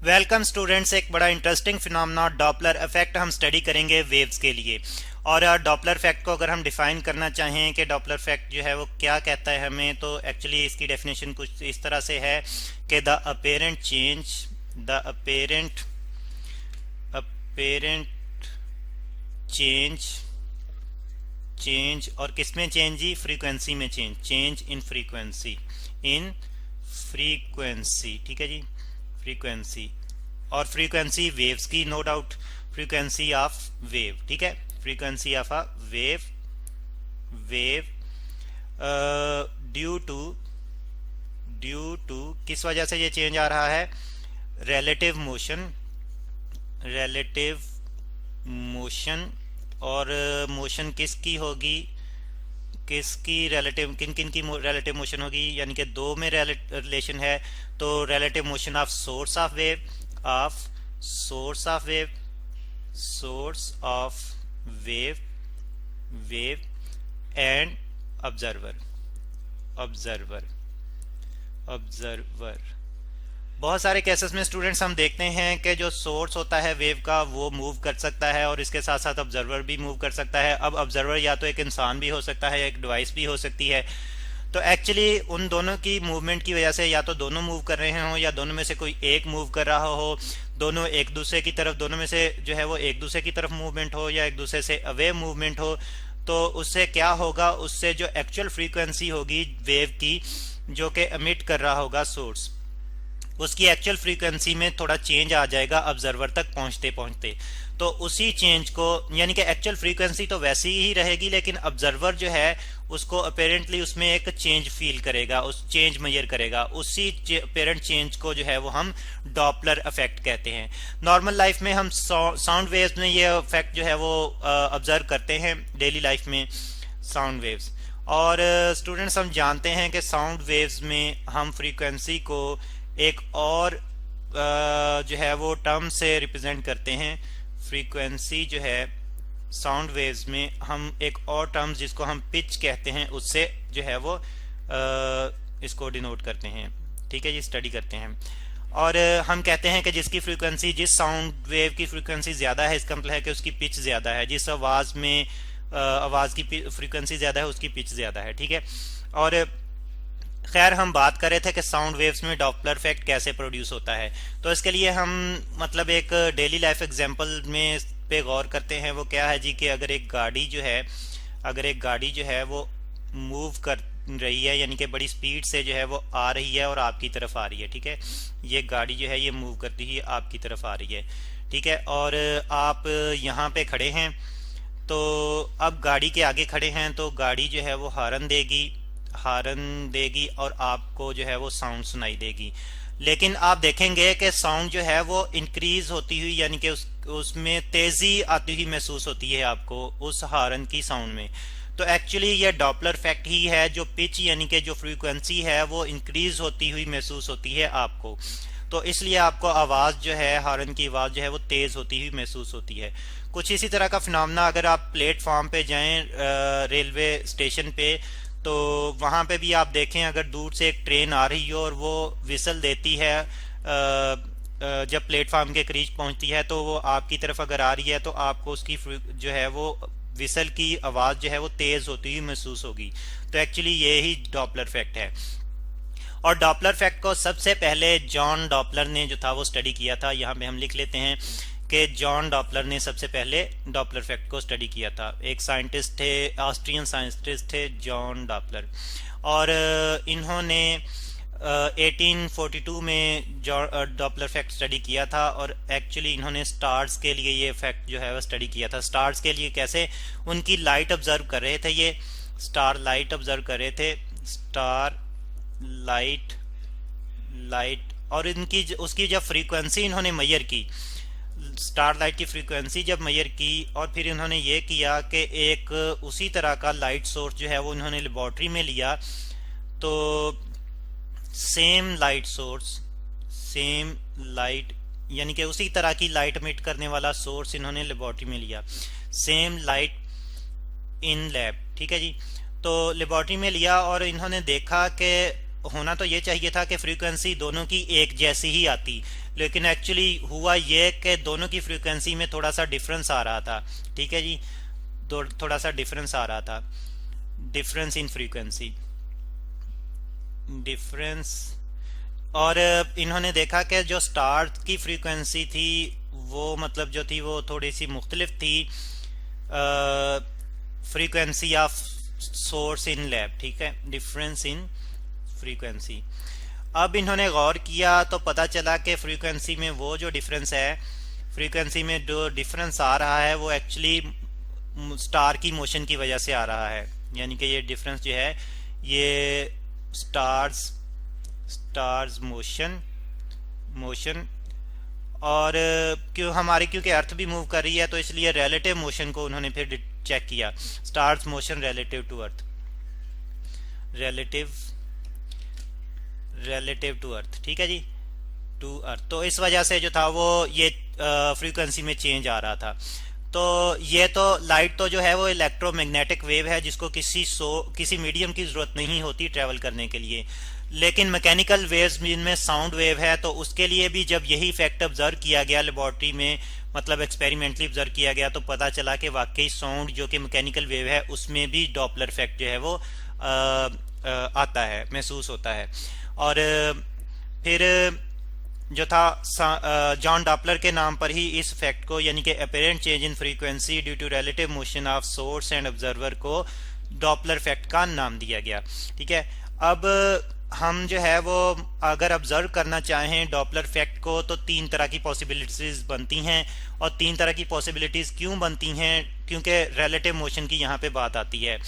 Welcome students, एक बड़ा interesting phenomena Doppler effect हम स्टडी करेंगे वेव्स के लिए। और डॉपलर इफेक्ट को अगर हम डिफाइन करना चाहें कि डॉपलर इफेक्ट जो है वो क्या कहता है हमें, तो एक्चुअली इसकी डेफिनेशन कुछ इस तरह से है कि द अपेरेंट चेंज चेंज और किस में चेंज जी? फ्रीक्वेंसी में चेंज इन फ्रीक्वेंसी, ठीक है जी। फ्रीक्वेंसी, और फ्रीक्वेंसी वेव्स की, no doubt, frequency of wave, ठीक है। Frequency of a wave due to किस वजह से ये चेंज आ रहा है? Relative motion. और मोशन किसकी होगी? किसकी रिलेटिव, किन किन की रिलेटिव मोशन होगी? यानी कि दो में रिलेशन है, तो relative motion of source of wave and observer. बहुत सारे केसेस में स्टूडेंट्स हम देखते हैं कि जो सोर्स होता है वेव का वो मूव कर सकता है और इसके साथ साथ ऑब्जर्वर भी मूव कर सकता है। अब ऑब्जर्वर या तो एक इंसान भी हो सकता है या एक डिवाइस भी हो सकती है। तो एक्चुअली उन दोनों की मूवमेंट की वजह से या तो दोनों मूव कर रहे हों या दोनों में से कोई एक मूव कर रहा हो, दोनों एक दूसरे की तरफ, दोनों में से जो है वो एक दूसरे की तरफ मूवमेंट हो या एक दूसरे से अवे मूवमेंट हो, तो उससे क्या होगा? उससे जो एक्चुअल फ्रीक्वेंसी होगी वेव की, जो कि एमिट कर रहा होगा सोर्स, उसकी एक्चुअल फ्रीक्वेंसी में थोड़ा चेंज आ जाएगा ऑब्जर्वर तक पहुंचते पहुंचते। तो उसी चेंज को, यानी कि एक्चुअल फ्रीक्वेंसी तो वैसी ही रहेगी, लेकिन ऑब्जर्वर जो है उसको अपेरेंटली उसमें एक चेंज फील करेगा, उस चेंज मेजर करेगा। उसी अपेरेंट चेंज को जो है वो हम डॉपलर इफेक्ट कहते हैं। नॉर्मल लाइफ में हम साउंड वेव्स में ये इफेक्ट जो है वो ऑब्जर्व करते हैं डेली लाइफ में, साउंड वेव्स। और स्टूडेंट्स हम जानते हैं कि साउंड वेव्स में हम फ्रीक्वेंसी को एक और जो है वो टर्म से रिप्रेजेंट करते हैं। फ्रीक्वेंसी जो है साउंड वेव्स में हम एक और टर्म जिसको हम पिच कहते हैं उससे जो है वो इसको डिनोट करते हैं, ठीक है जी, स्टडी करते हैं। और हम कहते हैं कि जिसकी फ्रीक्वेंसी, जिस साउंड वेव की फ्रीक्वेंसी ज़्यादा है, इसका मतलब है कि उसकी पिच ज़्यादा है। जिस आवाज़ में आवाज़ की फ्रीक्वेंसी ज़्यादा है उसकी पिच ज़्यादा है, ठीक है। और खैर, हम बात कर रहे थे कि साउंड वेव्स में डॉपलर इफेक्ट कैसे प्रोड्यूस होता है। तो इसके लिए हम मतलब एक डेली लाइफ एग्जांपल में पे गौर करते हैं। वो क्या है जी कि अगर एक गाड़ी जो है वो मूव कर रही है, यानी कि बड़ी स्पीड से जो है वो आ रही है और आपकी तरफ आ रही है, ठीक है। ये गाड़ी जो है ये मूव करती हुई आपकी तरफ आ रही है, ठीक है। और आप यहाँ पे खड़े हैं, तो अब गाड़ी के आगे खड़े हैं तो गाड़ी जो है वो हॉर्न देगी और आपको जो है वो साउंड सुनाई देगी। लेकिन आप देखेंगे कि साउंड जो है वो इंक्रीज होती हुई, यानी कि उसमें तेजी आती हुई महसूस होती है आपको उस हॉर्न की साउंड में। तो एक्चुअली ये डॉपलर इफेक्ट ही है, जो पिच यानी कि जो फ्रीक्वेंसी है वो इंक्रीज होती हुई महसूस होती है आपको। तो इसलिए आपको आवाज़ जो है, हॉर्न की आवाज़ जो है वो तेज़ होती हुई महसूस होती है। कुछ इसी तरह का फिनोमेना अगर आप प्लेटफॉर्म पे जाएं, रेलवे स्टेशन पे, तो वहाँ पे भी आप देखें, अगर दूर से एक ट्रेन आ रही हो और वो विसल देती है, जब प्लेटफॉर्म के करीब पहुँचती है तो वो आपकी तरफ अगर आ रही है तो आपको उसकी जो है वो विसल की आवाज़ जो है वो तेज़ होती हुई महसूस होगी। तो एक्चुअली ये ही डॉपलर इफेक्ट है। और डॉपलर इफेक्ट को सबसे पहले जॉन डॉपलर ने जो था वो स्टडी किया था। यहाँ पे हम लिख लेते हैं कि जॉन डॉपलर ने सबसे पहले डॉपलर इफेक्ट को स्टडी किया था। एक साइंटिस्ट थे, ऑस्ट्रियन साइंटिस्ट थे जॉन डॉपलर। और इन्होंने 1842 में डॉपलर इफेक्ट स्टडी किया था। और एक्चुअली इन्होंने स्टार्स के लिए ये इफेक्ट जो है वो स्टडी किया था। स्टार्स के लिए कैसे? उनकी लाइट ऑब्जर्व कर रहे थे, ये स्टार लाइट ऑब्जर्व कर रहे थे, स्टार लाइट। और इनकी उसकी जब फ्रीक्वेंसी इन्होंने मेजर की, स्टार लाइट की फ्रीक्वेंसी जब मेजर की, और फिर इन्होंने ये किया कि एक उसी तरह का लाइट सोर्स जो है वो इन्होंने लेबॉर्ट्री में लिया। तो सेम लाइट यानी कि उसी तरह की लाइट एमिट करने वाला सोर्स इन्होंने लेबॉर्ट्री में लिया, सेम लाइट इन लैब, ठीक है जी। तो लेबॉर्ट्री में लिया और इन्होंने देखा कि होना तो ये चाहिए था कि फ्रीक्वेंसी दोनों की एक जैसी ही आती, लेकिन एक्चुअली हुआ ये कि दोनों की फ्रीक्वेंसी में थोड़ा सा डिफरेंस आ रहा था। ठीक है जी, थोड़ा सा डिफरेंस आ रहा था, डिफरेंस इन फ्रीक्वेंसी, डिफरेंस। और इन्होंने देखा कि जो स्टार की फ्रीक्वेंसी थी वो मतलब जो थी वो थोड़ी सी मुख्तलिफ थी frequency of source in lab. ठीक है, डिफरेंस इन फ्रीक्वेंसी। अब इन्होंने गौर किया तो पता चला कि फ्रीक्वेंसी में वो जो डिफरेंस है, फ्रीक्वेंसी में जो डिफरेंस आ रहा है वो एक्चुअली स्टार की मोशन की वजह से आ रहा है। यानी कि ये डिफरेंस जो है ये स्टार्स मोशन और क्योंकि अर्थ भी मूव कर रही है तो इसलिए रिलेटिव मोशन को उन्होंने फिर चेक किया, stars motion relative to earth, relative to earth. ठीक है जी, टू अर्थ। तो इस वजह से जो था वो ये फ्रीक्वेंसी में चेंज आ रहा था। तो ये तो लाइट तो जो है वो इलेक्ट्रोमैग्नेटिक वेव है जिसको किसी मीडियम की जरूरत नहीं होती ट्रेवल करने के लिए। लेकिन मैकेनिकल वेव्स जिनमें साउंड वेव है तो उसके लिए भी जब यही इफेक्ट ऑब्जर्व किया गया लेबोरेटरी में, मतलब एक्सपेरिमेंटली ऑब्जर्व किया गया, तो पता चला कि वाकई साउंड जो कि मैकेनिकल वेव है उसमें भी डॉपलर इफेक्ट जो है वो आता है, महसूस होता है। और फिर जो था जॉन डॉपलर के नाम पर ही इस इफेक्ट को, यानी कि apparent change in frequency due to relative motion of source and observer को डॉपलर इफेक्ट का नाम दिया गया। ठीक है, अब हम जो है वो अगर ऑब्जर्व करना चाहें डॉपलर इफेक्ट को तो तीन तरह की पॉसिबिलिटीज बनती हैं। और तीन तरह की पॉसिबिलिटीज क्यों बनती हैं? क्योंकि रिलेटिव मोशन की यहाँ पे बात आती है।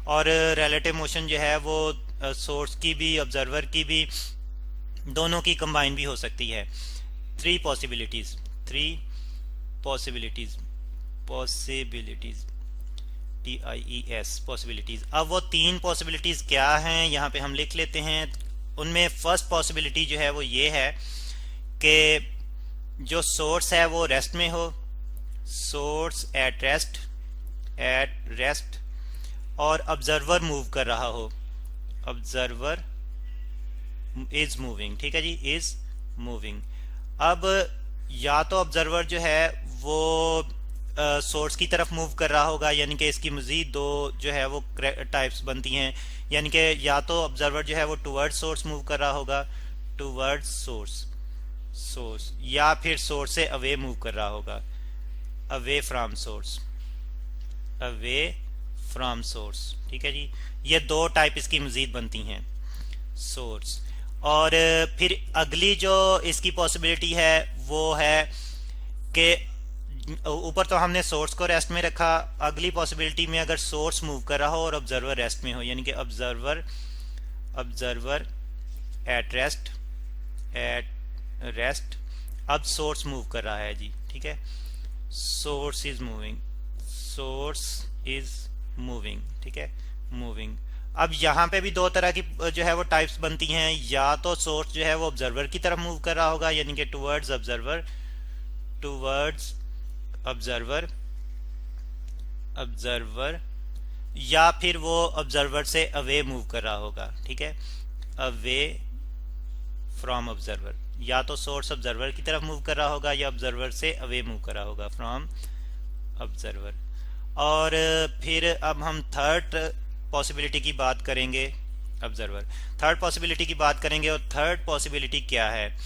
और रिलेटिव मोशन जो है वो सोर्स की भी ऑब्जर्वर की भी दोनों की कंबाइन भी हो सकती है। Three possibilities TIES possibilities. अब वो तीन पॉसिबिलिटीज क्या हैं यहाँ पे हम लिख लेते हैं। उनमें फर्स्ट पॉसिबिलिटी जो है वो ये है कि जो सोर्स है वो रेस्ट में हो, सोर्स एट रेस्ट और ऑब्जर्वर मूव कर रहा हो, ऑब्जर्वर इज मूविंग। ठीक है जी, इज मूविंग। अब या तो ऑब्जर्वर जो है वो सोर्स की तरफ मूव कर रहा होगा, यानी कि इसकी मजीद दो जो है वो टाइप्स बनती हैं। यानी कि या तो ऑब्जर्वर जो है वो टुवर्ड्स सोर्स मूव कर रहा होगा, टुवर्ड्स सोर्स, या फिर सोर्स से अवे मूव कर रहा होगा, अवे फ्रॉम सोर्स। ठीक है जी, ये दो टाइप इसकी मजीद बनती हैं, सोर्स। और फिर अगली जो इसकी पॉसिबिलिटी है वो है कि ऊपर तो हमने सोर्स को रेस्ट में रखा, अगली पॉसिबिलिटी में अगर सोर्स मूव कर रहा हो और ऑब्जर्वर रेस्ट में हो, यानी कि ऑब्जर्वर एट रेस्ट, अब सोर्स मूव कर रहा है जी। ठीक है, सोर्स इज मूविंग। ठीक है, मूविंग। अब यहाँ पे भी दो तरह की जो है वो टाइप्स बनती हैं। या तो सोर्स जो है वो ऑब्जर्वर की तरफ मूव कर रहा होगा, यानी कि टुवर्ड्स ऑब्जर्वर, या फिर वो ऑब्जर्वर से अवे मूव कर रहा होगा। ठीक है, अवे फ्रॉम ऑब्जर्वर, या तो सोर्स ऑब्जर्वर की तरफ मूव कर रहा होगा या ऑब्जर्वर से अवे मूव कर रहा होगा, फ्रॉम ऑब्जर्वर। और फिर अब हम थर्ड पॉसिबिलिटी की बात करेंगे, थर्ड पॉसिबिलिटी की बात करेंगे। और थर्ड पॉसिबिलिटी क्या है?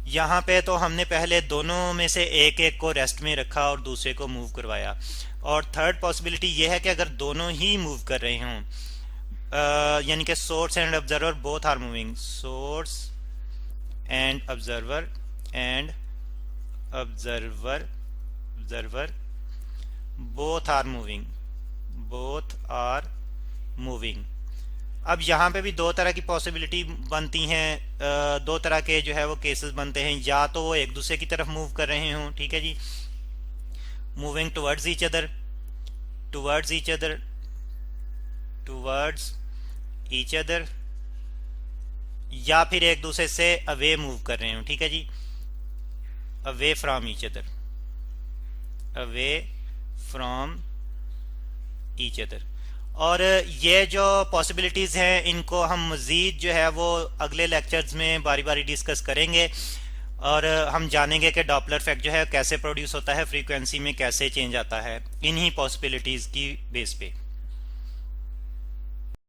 यहाँ पे तो हमने पहले दोनों में से एक एक को रेस्ट में रखा और दूसरे को मूव करवाया। और थर्ड पॉसिबिलिटी ये है कि अगर दोनों ही मूव कर रहे हों, यानी कि source and observer both are moving, source and observer both are moving. अब यहाँ पे भी दो तरह की पॉसिबिलिटी बनती हैं, दो तरह के जो है वो केसेस बनते हैं। या तो वो एक दूसरे की तरफ मूव कर रहे हों, ठीक है जी, मूविंग टुवर्ड्स ईच अदर, या फिर एक दूसरे से अवे मूव कर रहे हों। ठीक है जी, अवे फ्रॉम ईच अदर। और ये जो पॉसिबिलिटीज़ हैं इनको हम मज़ीद जो है वो अगले लेक्चर्स में बारी बारी डिस्कस करेंगे। और हम जानेंगे कि डॉपलर इफेक्ट जो है कैसे प्रोड्यूस होता है, फ्रीक्वेंसी में कैसे चेंज आता है, इन्हीं पॉसिबिलिटीज़ की बेस पे।